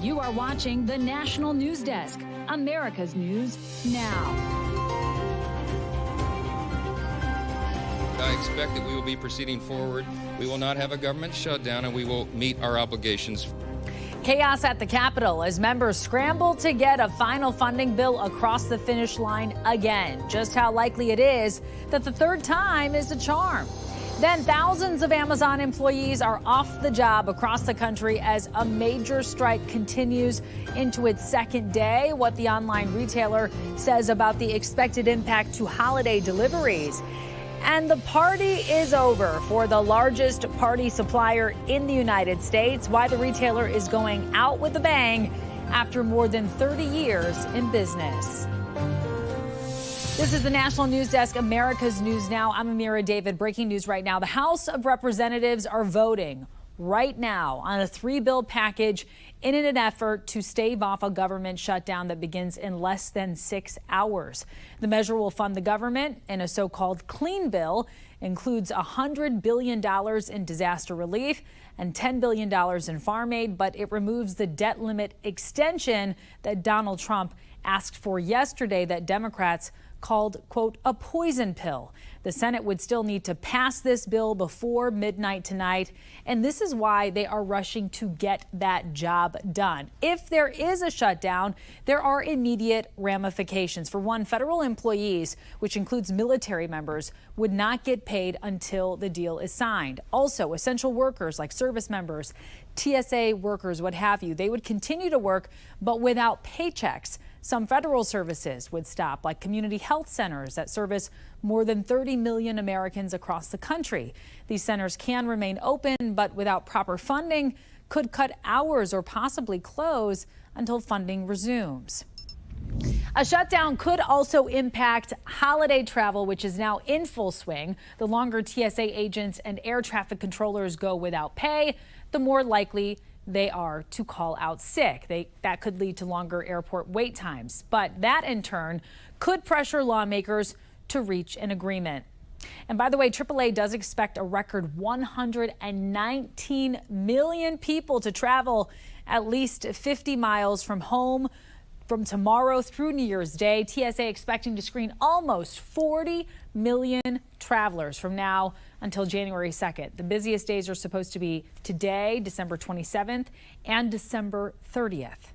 You are watching the National News Desk, America's News Now. I expect that we will be proceeding forward. We will not have a government shutdown, and we will meet our obligations. Chaos at the Capitol as members scramble to get a final funding bill across the finish line again. Just how likely it is that the third time is a charm. Then thousands of Amazon employees are off the job across the country as a major strike continues into its second day. What the online retailer says about the expected impact to holiday deliveries. And the party is over for the largest party supplier in the United States. Why the retailer is going out with a bang after more than 30 years in business. This is the National News Desk, America's News Now. I'm Amira David. Breaking news right now. The House of Representatives are voting right now on a 3-bill package in an effort to stave off a government shutdown that begins in less than 6 hours. The measure will fund the government in a so-called clean bill, includes $100 billion in disaster relief and $10 billion in farm aid, but it removes the debt limit extension that Donald Trump asked for yesterday that Democrats called, quote, a poison pill. The Senate would still need to pass this bill before midnight tonight, and this is why they are rushing to get that job done. If there is a shutdown, there are immediate ramifications. For one, federal employees, which includes military members, would not get paid until the deal is signed. Also, essential workers like service members, TSA workers, what have you, they would continue to work, but without paychecks. Some federal services would stop, like community health centers that service more than 30 million Americans across the country. These centers can remain open, but without proper funding, could cut hours or possibly close until funding resumes. A shutdown could also impact holiday travel, which is now in full swing. The longer TSA agents and air traffic controllers go without pay, the more likely they are to call out sick. That could lead to longer airport wait times, but that in turn could pressure lawmakers to reach an agreement. And by the way, AAA does expect a record 119 million people to travel at least 50 miles from home from tomorrow through New Year's Day. TSA expecting to screen almost 40 million travelers from now until January 2nd. The busiest days are supposed to be today, December 27th, and December 30th.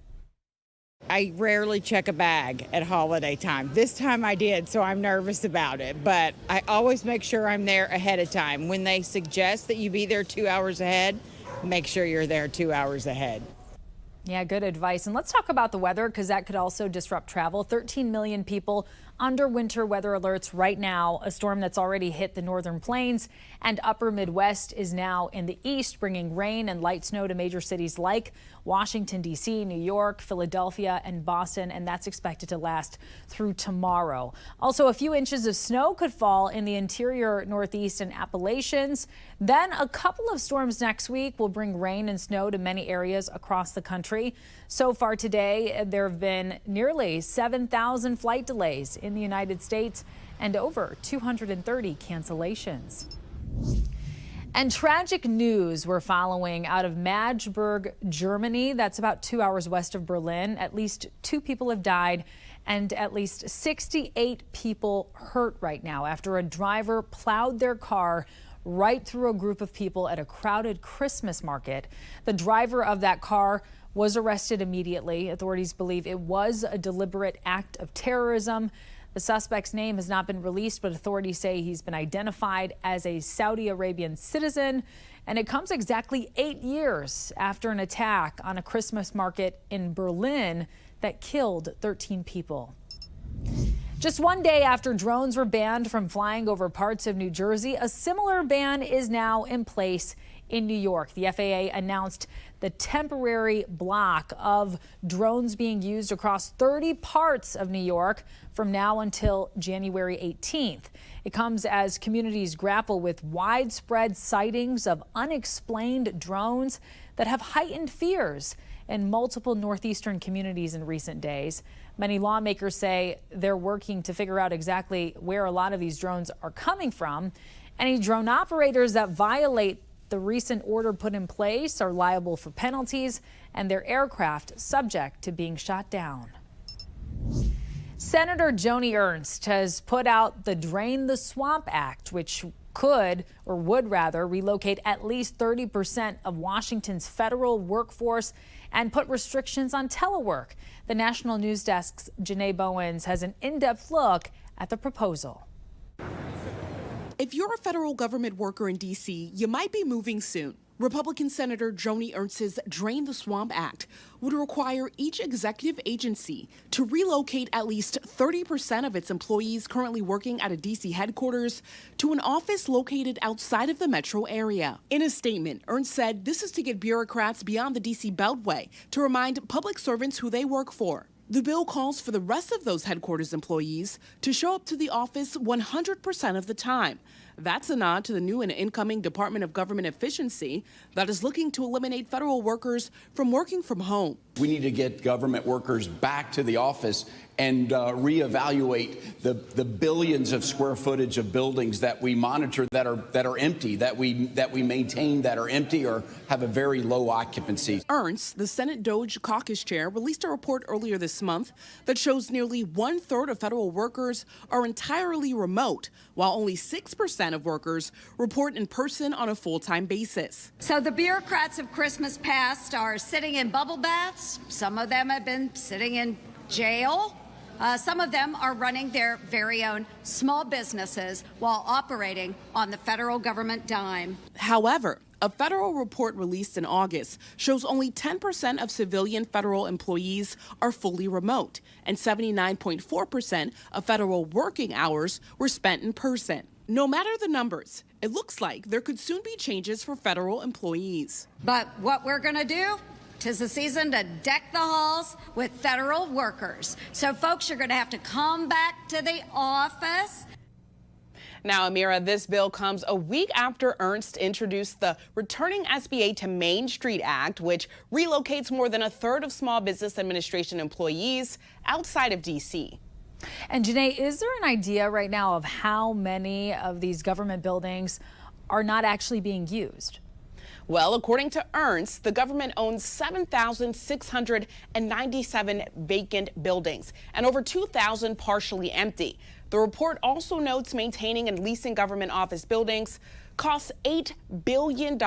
I rarely check a bag at holiday time. This time I did, so I'm nervous about it. But I always make sure I'm there ahead of time. When they suggest that you be there 2 hours ahead, make sure you're there 2 hours ahead. Yeah, good advice. And let's talk about the weather, because that could also disrupt travel. 13 million people under winter weather alerts right now. A storm that's already hit the northern plains and upper Midwest is now in the east, bringing rain and light snow to major cities like Washington, D.C., New York, Philadelphia, and Boston, and that's expected to last through tomorrow. Also, a few inches of snow could fall in the interior Northeast and Appalachians. Then a couple of storms next week will bring rain and snow to many areas across the country. So far today, there have been nearly 7,000 flight delays in the United States and over 230 cancellations. And tragic news we're following out of Magdeburg, Germany. That's about 2 hours west of Berlin. At least 2 people have died and at least 68 people hurt right now after a driver plowed their car right through a group of people at a crowded Christmas market. The driver of that car was arrested immediately. Authorities believe it was a deliberate act of terrorism. The suspect's name has not been released, but authorities say he's been identified as a Saudi Arabian citizen. And it comes exactly 8 years after an attack on a Christmas market in Berlin that killed 13 people. Just one day after drones were banned from flying over parts of New Jersey, a similar ban is now in place in New York. The FAA announced the temporary block of drones being used across 30 parts of New York from now until January 18th. It comes as communities grapple with widespread sightings of unexplained drones that have heightened fears in multiple northeastern communities in recent days. Many lawmakers say they're working to figure out exactly where a lot of these drones are coming from. Any drone operators that violate the recent order put in place are liable for penalties and their aircraft subject to being shot down. Senator Joni Ernst has put out the Drain the Swamp Act, which could, or would rather, relocate at least 30% of Washington's federal workforce and put restrictions on telework. The National News Desk's Janae Bowens has an in-depth look at the proposal. If you're a federal government worker in D.C., you might be moving soon. Republican Senator Joni Ernst's Drain the Swamp Act would require each executive agency to relocate at least 30% of its employees currently working at a D.C. headquarters to an office located outside of the metro area. In a statement, Ernst said this is to get bureaucrats beyond the D.C. Beltway to remind public servants who they work for. The bill calls for the rest of those headquarters employees to show up to the office 100% of the time. That's a nod to the new and incoming Department of Government Efficiency that is looking to eliminate federal workers from working from home. We need to get government workers back to the office and reevaluate the billions of square footage of buildings that we monitor that are empty, that we maintain that are empty or have a very low occupancy. Ernst, the Senate DOJ caucus chair, released a report earlier this month that shows nearly 1/3 of federal workers are entirely remote, while only 6% of workers report in person on a full-time basis. So the bureaucrats of Christmas past are sitting in bubble baths. Some of them have been sitting in jail. Some of them are running their very own small businesses while operating on the federal government dime. However, a federal report released in August shows only 10% of civilian federal employees are fully remote, and 79.4% of federal working hours were spent in person. No matter the numbers, it looks like there could soon be changes for federal employees. But what we're going to do? 'Tis the season to deck the halls with federal workers. So folks, you're going to have to come back to the office. Now, Amira, this bill comes a week after Ernst introduced the Returning SBA to Main Street Act, which relocates more than 1/3 of Small Business Administration employees outside of D.C. And Janae, is there an idea right now of how many of these government buildings are not actually being used? Well, according to Ernst, the government owns 7,697 vacant buildings and over 2,000 partially empty. The report also notes maintaining and leasing government office buildings costs $8 billion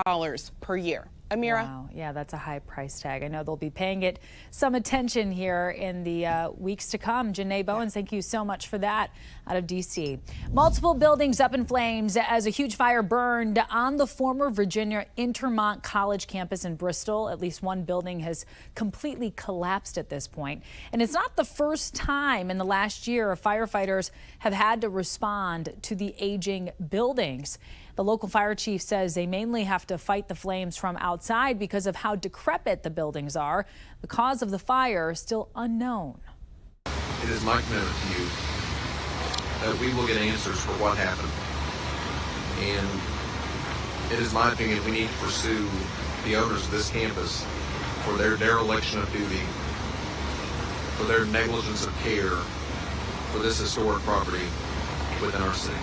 per year. Amira? Wow, yeah, that's a high price tag. I know they'll be paying it some attention here in the weeks to come. Janae Bowens, thank you so much for that out of D.C. Multiple buildings up in flames as a huge fire burned on the former Virginia Intermont College campus in Bristol. At least one building has completely collapsed at this point. And it's not the first time in the last year firefighters have had to respond to the aging buildings. The local fire chief says they mainly have to fight the flames from outside because of how decrepit the buildings are. The cause of the fire is still unknown. It is my commitment to you that we will get answers for what happened. And it is my opinion we need to pursue the owners of this campus for their dereliction of duty, for their negligence of care for this historic property within our city.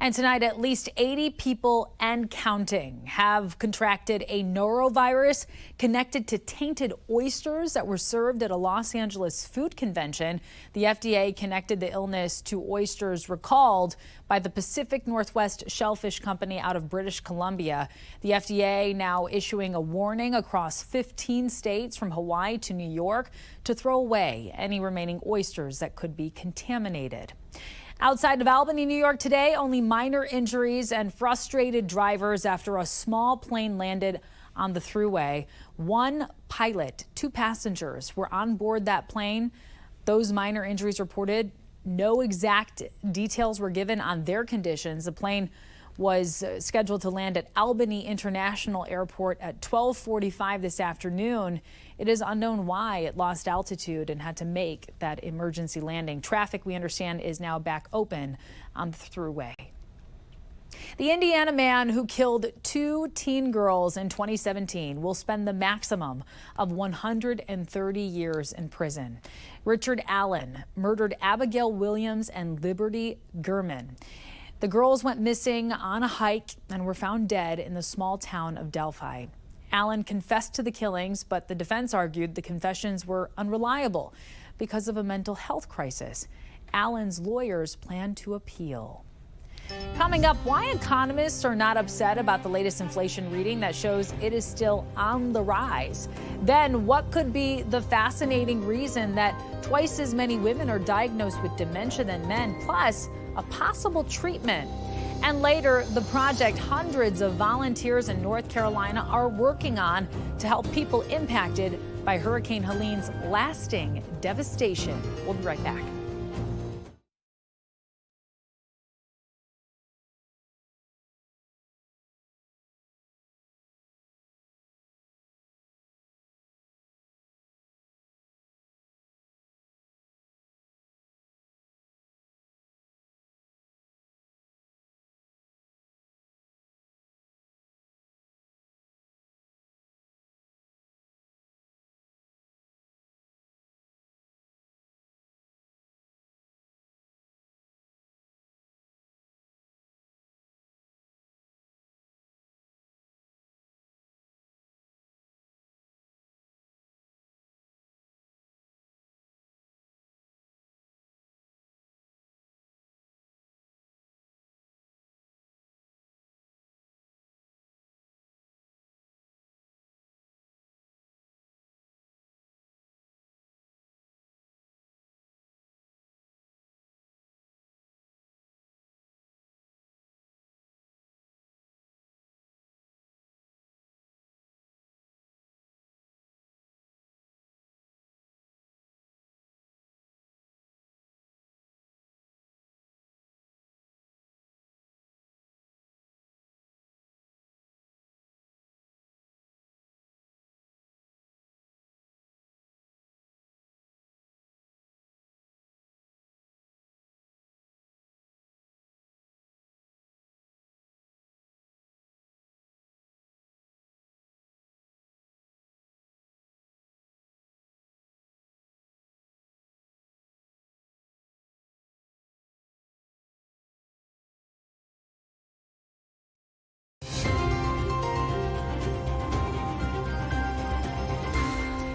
And tonight, at least 80 people and counting have contracted a norovirus connected to tainted oysters that were served at a Los Angeles food convention. The FDA connected the illness to oysters recalled by the Pacific Northwest Shellfish Company out of British Columbia. The FDA now issuing a warning across 15 states from Hawaii to New York to throw away any remaining oysters that could be contaminated. Outside of Albany, New York today, only minor injuries and frustrated drivers after a small plane landed on the thruway. One pilot, 2 passengers were on board that plane. Those minor injuries reported. No exact details were given on their conditions. The plane was scheduled to land at Albany International Airport at 12:45 this afternoon. It is unknown why it lost altitude and had to make that emergency landing. Traffic, we understand, is now back open on the thruway. The Indiana man who killed 2 teen girls in 2017 will spend the maximum of 130 years in prison. Richard Allen murdered Abigail Williams and Liberty Gurman. The girls went missing on a hike and were found dead in the small town of Delphi. Allen confessed to the killings, but the defense argued the confessions were unreliable because of a mental health crisis. Allen's lawyers plan to appeal. Coming up, why economists are not upset about the latest inflation reading that shows it is still on the rise. Then, what could be the fascinating reason that twice as many women are diagnosed with dementia than men, plus a possible treatment? And later, the project hundreds of volunteers in North Carolina are working on to help people impacted by Hurricane Helene's lasting devastation. We'll be right back.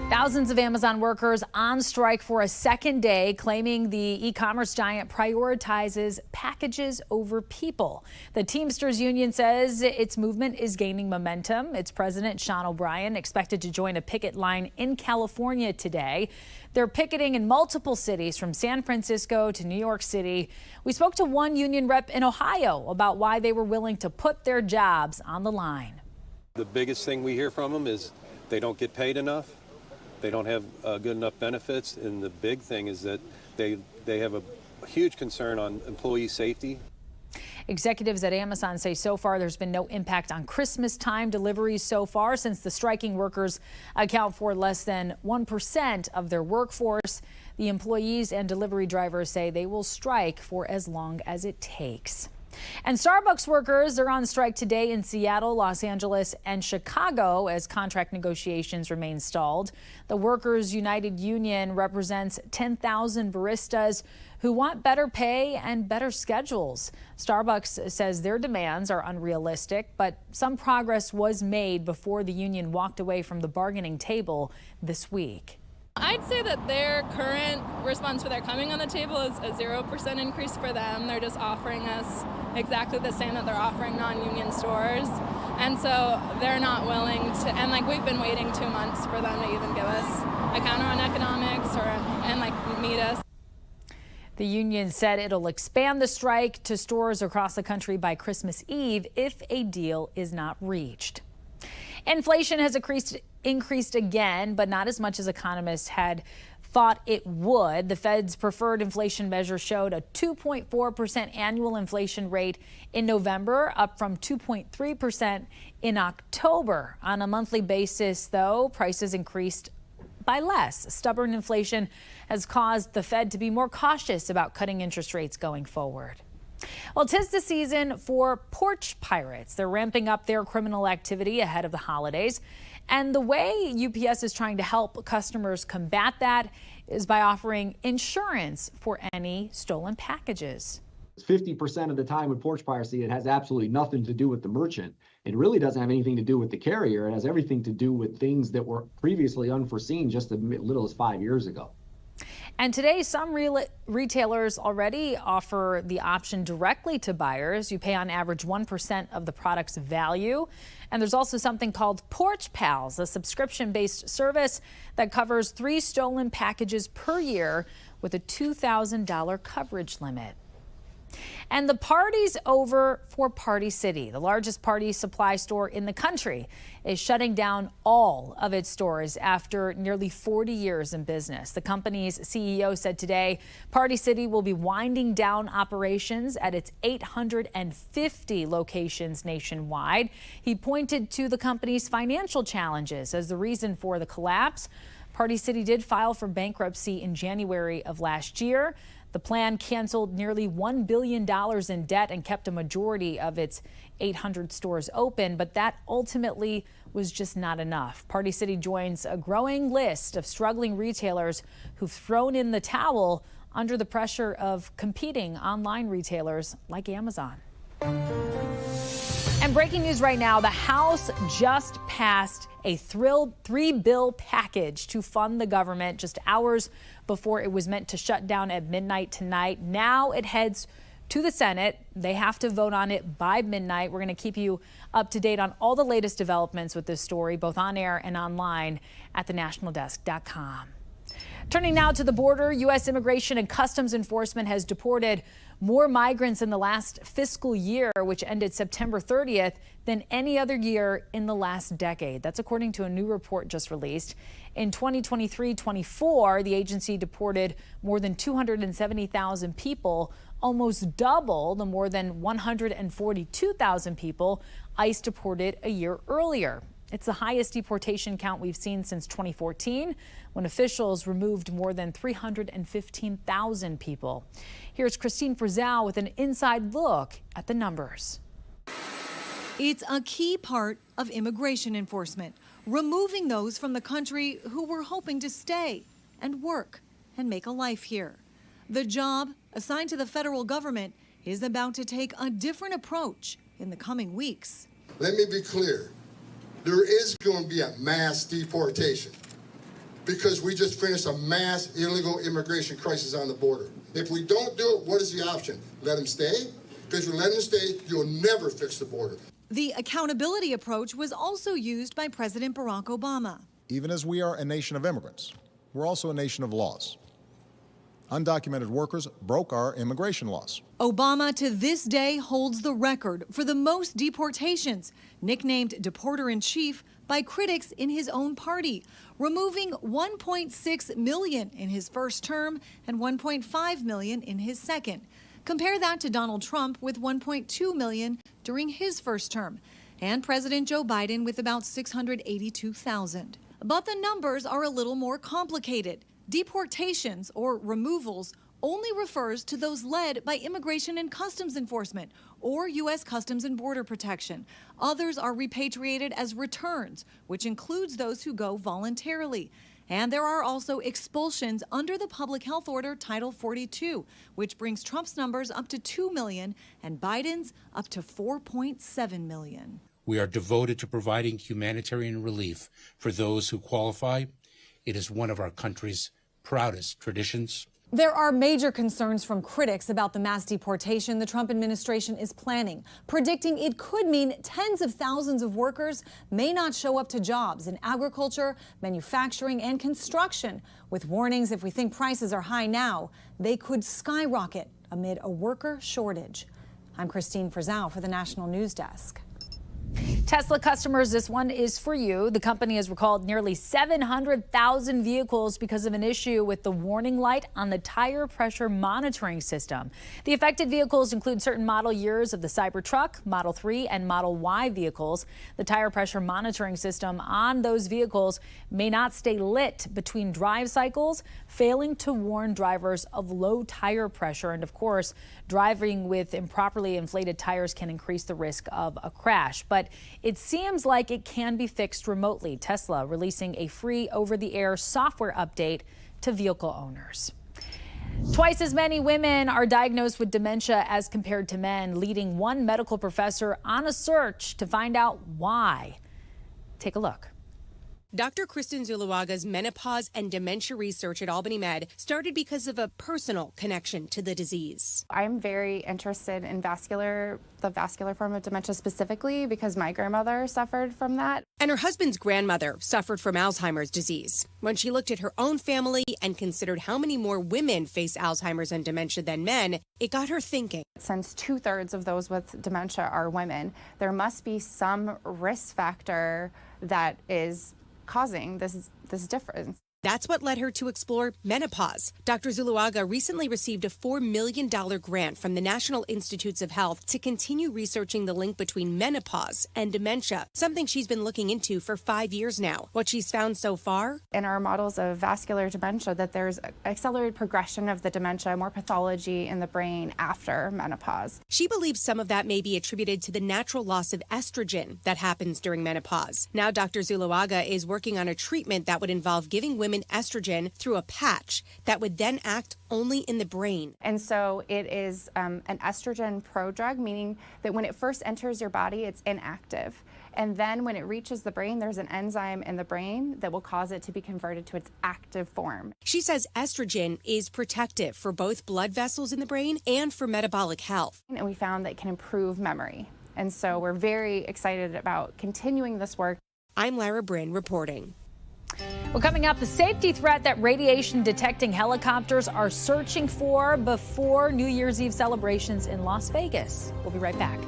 Thousands of Amazon workers on strike for a second day, claiming the e-commerce giant prioritizes packages over people. The Teamsters Union says its movement is gaining momentum. Its president, Sean O'Brien, expected to join a picket line in California today. They're picketing in multiple cities from San Francisco to New York City. We spoke to one union rep in Ohio about why they were willing to put their jobs on the line. The biggest thing we hear from them is they don't get paid enough. They don't have good enough benefits, and the big thing is that they have a huge concern on employee safety. Executives at Amazon say so far there's been no impact on Christmas time deliveries so far, since the striking workers account for less than 1% of their workforce. The employees and delivery drivers say they will strike for as long as it takes. And Starbucks workers are on strike today in Seattle, Los Angeles, and Chicago as contract negotiations remain stalled. The Workers United Union represents 10,000 baristas who want better pay and better schedules. Starbucks says their demands are unrealistic, but some progress was made before the union walked away from the bargaining table this week. I'd say that their current response for their coming on the table is a 0% increase for them. They're just offering us exactly the same that they're offering non-union stores. And so they're not willing to, and we've been waiting 2 months for them to even give us a counter on economics and meet us. The union said it'll expand the strike to stores across the country by Christmas Eve if a deal is not reached. Inflation has increased again, but not as much as economists had thought it would. The Fed's preferred inflation measure showed a 2.4% annual inflation rate in November, up from 2.3% in October. On a monthly basis, though, prices increased by less. Stubborn inflation has caused the Fed to be more cautious about cutting interest rates going forward. Well, 'tis the season for porch pirates. They're ramping up their criminal activity ahead of the holidays. And the way UPS is trying to help customers combat that is by offering insurance for any stolen packages. 50% of the time with porch piracy, it has absolutely nothing to do with the merchant. It really doesn't have anything to do with the carrier. It has everything to do with things that were previously unforeseen just as little as 5 years ago. And today, some retailers already offer the option directly to buyers. You pay on average 1% of the product's value. And there's also something called Porch Pals, a subscription-based service that covers 3 stolen packages per year with a $2,000 coverage limit. And the party's over for Party City. The largest party supply store in the country is shutting down all of its stores after nearly 40 years in business. The company's CEO said today Party City will be winding down operations at its 850 locations nationwide. He pointed to the company's financial challenges as the reason for the collapse. Party City did file for bankruptcy in January of last year. The plan canceled nearly $1 billion in debt and kept a majority of its 800 stores open, but that ultimately was just not enough. Party City joins a growing list of struggling retailers who've thrown in the towel under the pressure of competing online retailers like Amazon. And breaking news right now, the House just passed a $3 package to fund the government just hours before it was meant to shut down at midnight tonight. Now it heads to the Senate. They have to vote on it by midnight. We're going to keep you up to date on all the latest developments with this story, both on air and online at thenationaldesk.com. Turning now to the border, U.S. Immigration and Customs Enforcement has deported more migrants in the last fiscal year, which ended September 30th, than any other year in the last decade. That's according to a new report just released. In 2023-24, the agency deported more than 270,000 people, almost double the more than 142,000 people ICE deported a year earlier. It's the highest deportation count we've seen since 2014, when officials removed more than 315,000 people. Here's Christine Frizzell with an inside look at the numbers. It's a key part of immigration enforcement, removing those from the country who were hoping to stay and work and make a life here. The job assigned to the federal government is about to take a different approach in the coming weeks. Let me be clear. There is going to be a mass deportation because we just finished a mass illegal immigration crisis on the border. If we don't do it, what is the option? Let them stay? Because if you let them stay, you'll never fix the border. The accountability approach was also used by President Barack Obama. Even as we are a nation of immigrants, we're also a nation of laws. Undocumented workers broke our immigration laws. Obama to this day holds the record for the most deportations, nicknamed deporter-in-chief by critics in his own party, removing 1.6 million in his first term and 1.5 million in his second. Compare that to Donald Trump with 1.2 million during his first term, and President Joe Biden with about 682,000. But the numbers are a little more complicated. Deportations, or removals, only refers to those led by Immigration and Customs Enforcement or U.S. Customs and Border Protection. Others are repatriated as returns, which includes those who go voluntarily. And there are also expulsions under the Public Health Order Title 42, which brings Trump's numbers up to 2 million and Biden's up to 4.7 million. We are devoted to providing humanitarian relief for those who qualify. It is one of our country's proudest traditions. There are major concerns from critics about the mass deportation the Trump administration is planning, predicting it could mean tens of thousands of workers may not show up to jobs in agriculture, manufacturing, and construction, with warnings if we think prices are high now, they could skyrocket amid a worker shortage. I'm Christine Frizzell for the National News Desk. Tesla customers, this one is for you. The company has recalled nearly 700,000 vehicles because of an issue with the warning light on the tire pressure monitoring system. The affected vehicles include certain model years of the Cybertruck, Model 3, and Model Y vehicles. The tire pressure monitoring system on those vehicles may not stay lit between drive cycles, failing to warn drivers of low tire pressure. And of course, driving with improperly inflated tires can increase the risk of a crash. But it seems like it can be fixed remotely. Tesla releasing a free over-the-air software update to vehicle owners. Twice as many women are diagnosed with dementia as compared to men, leading one medical professor on a search to find out why. Take a look. Dr. Kristen Zuluaga's menopause and dementia research at Albany Med started because of a personal connection to the disease. I'm very interested in the vascular form of dementia specifically because my grandmother suffered from that. And her husband's grandmother suffered from Alzheimer's disease. When she looked at her own family and considered how many more women face Alzheimer's and dementia than men, it got her thinking. Since 2/3 of those with dementia are women, there must be some risk factor that is causing this difference. That's what led her to explore menopause. Dr. Zuluaga recently received a $4 million grant from the National Institutes of Health to continue researching the link between menopause and dementia, something she's been looking into for 5 years now. What she's found so far? In our models of vascular dementia, that there's accelerated progression of the dementia, more pathology in the brain after menopause. She believes some of that may be attributed to the natural loss of estrogen that happens during menopause. Now Dr. Zuluaga is working on a treatment that would involve giving women estrogen through a patch that would then act only in the brain. And so it is an estrogen prodrug, meaning that when it first enters your body, it's inactive. And then when it reaches the brain, there's an enzyme in the brain that will cause it to be converted to its active form. She says estrogen is protective for both blood vessels in the brain and for metabolic health. And we found that it can improve memory. And so we're very excited about continuing this work. I'm Lara Bryn reporting. Well, coming up, the safety threat that radiation detecting helicopters are searching for before New Year's Eve celebrations in Las Vegas. We'll be right back.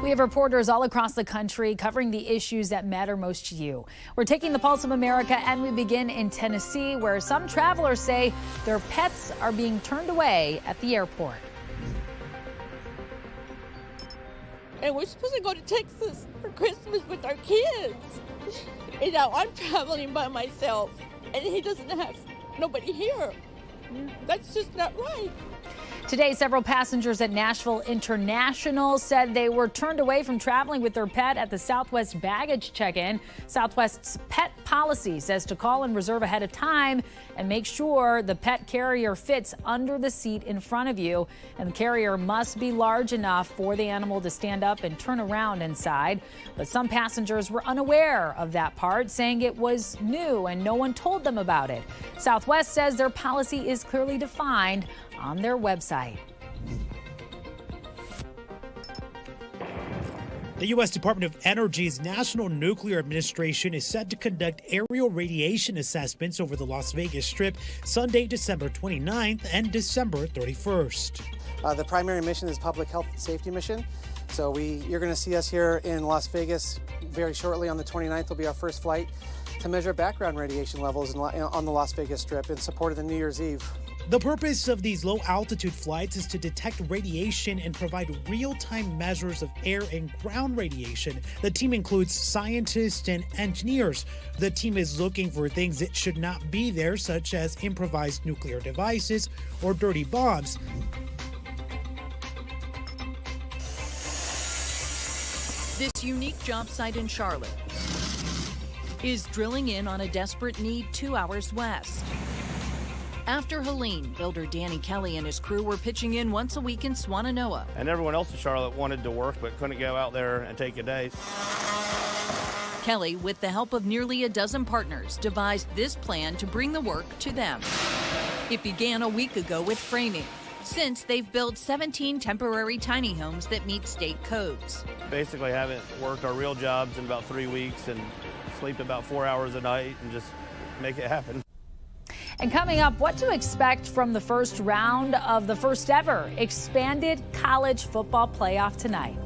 We have reporters all across the country covering the issues that matter most to you. We're taking the pulse of America, and we begin in Tennessee, where some travelers say their pets are being turned away at the airport. And we're supposed to go to Texas for Christmas with our kids. And now I'm traveling by myself, and he doesn't have nobody here. That's just not right. Today, several passengers at Nashville International said they were turned away from traveling with their pet at the Southwest baggage check-in. Southwest's pet policy says to call and reserve ahead of time and make sure the pet carrier fits under the seat in front of you. And the carrier must be large enough for the animal to stand up and turn around inside. But some passengers were unaware of that part, saying it was new and no one told them about it. Southwest says their policy is clearly defined on their website. The U.S. Department of Energy's National Nuclear Administration is set to conduct aerial radiation assessments over the Las Vegas Strip Sunday, December 29th and December 31st. The primary mission is public health and safety mission. So you're going to see us here in Las Vegas very shortly. On the 29th will be our first flight to measure background radiation levels on the Las Vegas Strip in support of the New Year's Eve. The purpose of these low-altitude flights is to detect radiation and provide real-time measures of air and ground radiation. The team includes scientists and engineers. The team is looking for things that should not be there, such as improvised nuclear devices or dirty bombs. This unique job site in Charlotte is drilling in on a desperate need 2 hours west. After Helene, builder Danny Kelly and his crew were pitching in once a week in Swannanoa. And everyone else in Charlotte wanted to work but couldn't go out there and take a day. Kelly, with the help of nearly a dozen partners, devised this plan to bring the work to them. It began a week ago with framing. Since, they've built 17 temporary tiny homes that meet state codes. Basically haven't worked our real jobs in about 3 weeks and sleep about 4 hours a night and just make it happen. And coming up, what to expect from the first round of the first ever expanded college football playoff tonight.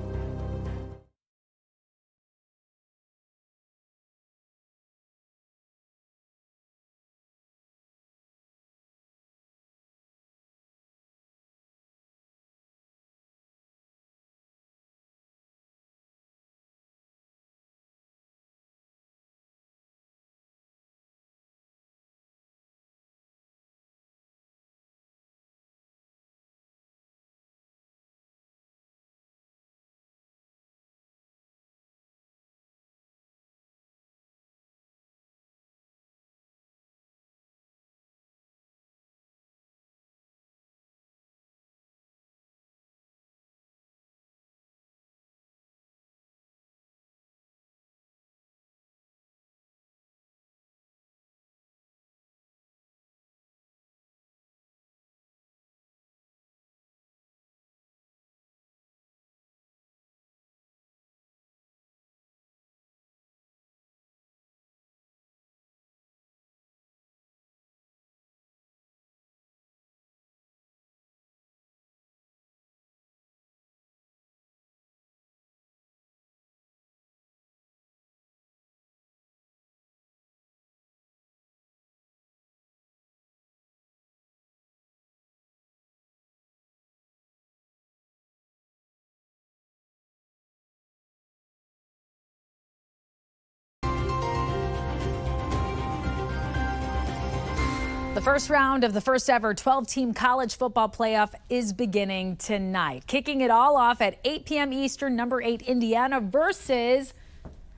The first round of the first ever 12-team college football playoff is beginning tonight. Kicking it all off at 8 p.m. Eastern, number 8 Indiana versus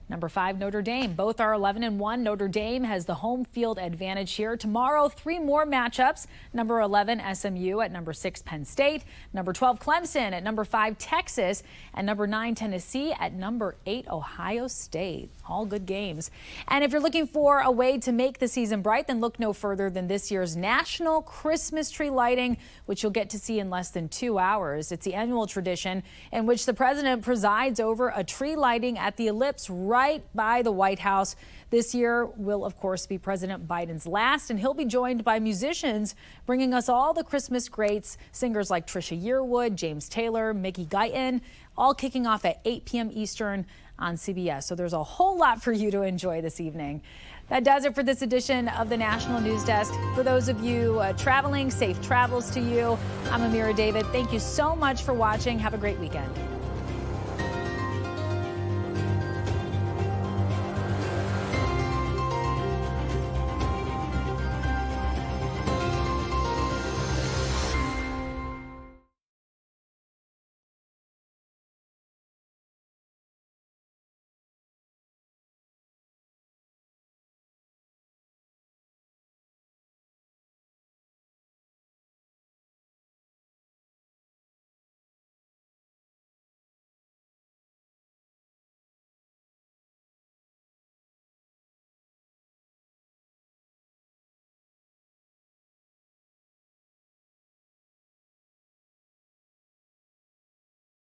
number 5 Notre Dame. Both are 11-1. Notre Dame has the home field advantage here. Tomorrow, 3 more matchups. Number 11 SMU at number 6 Penn State, number 12 Clemson at number 5 Texas, and number 9 Tennessee at number 8 Ohio State. All good games. And if you're looking for a way to make the season bright, then look no further than this year's National Christmas Tree Lighting, which you'll get to see in less than 2 hours. It's the annual tradition in which the president presides over a tree lighting at the Ellipse right by the White House. This year will, of course, be President Biden's last, and he'll be joined by musicians bringing us all the Christmas greats, singers like Trisha Yearwood, James Taylor, Mickey Guyton, all kicking off at 8 p.m. Eastern on CBS. So there's a whole lot for you to enjoy this evening. That does it for this edition of the National News Desk. For those of you traveling, safe travels to you. I'm Amira David. Thank you so much for watching. Have a great weekend.